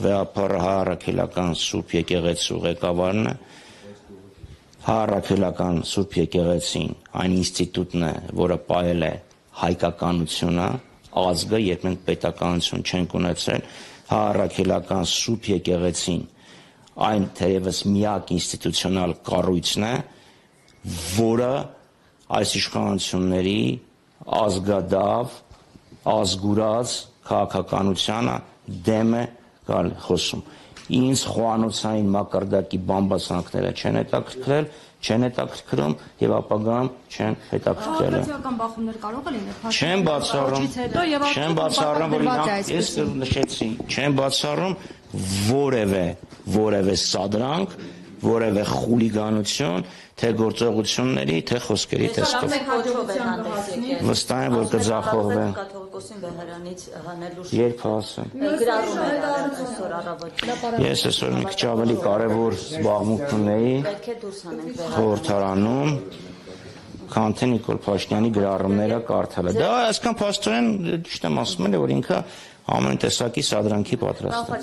վեհապարը հայ-առաքելական Սուրբ եկեղեցու ղեկավարն է, հայ-առաքելական Սուրբ եկեղեցին այն ինստիտուտն է, որը պահել է հայկականությունը, ազգը, երբ մենք պետականություն չենք ունեցել, հայ-առաքելական Սուրբ եկեղեցին այն թերևս միակ ինստիտուցիոնալ կառույցն է, որը այս իշխանությունների ազգադավ, ազգուրած քաղաքականությանը դեմ է խոսում։ Ինձ խոհանոցային մակարդակի բամբասանքները չեն հետաքրքրել, չեն հետաքրքրում եւ ապագայում չեն հետաքրքրել։ Քաղաքացիական բախումներ կարող է լինել։ Չեմ բացառում, որ ես նշեցի, չեմ բացառում որևէ սադրանք, որևէ խուլիգանություն, թե գործողությունների, թե խոսքերի տեսքով։ Վստահ եմ, որ կձախողվեն։ Երբ հասեմ։ Ես այսօր մի քիչ ավելի կարևոր զբաղմունք ունեի խորհրդարանում, քան թե Նիկոլ Փաշինյանի գրառումները կարդալը։ Դա այսքան փաստորեն ճիշտ եմ ասում, որ ինքը ամեն տեսակի սադրանքի պատրաստ է։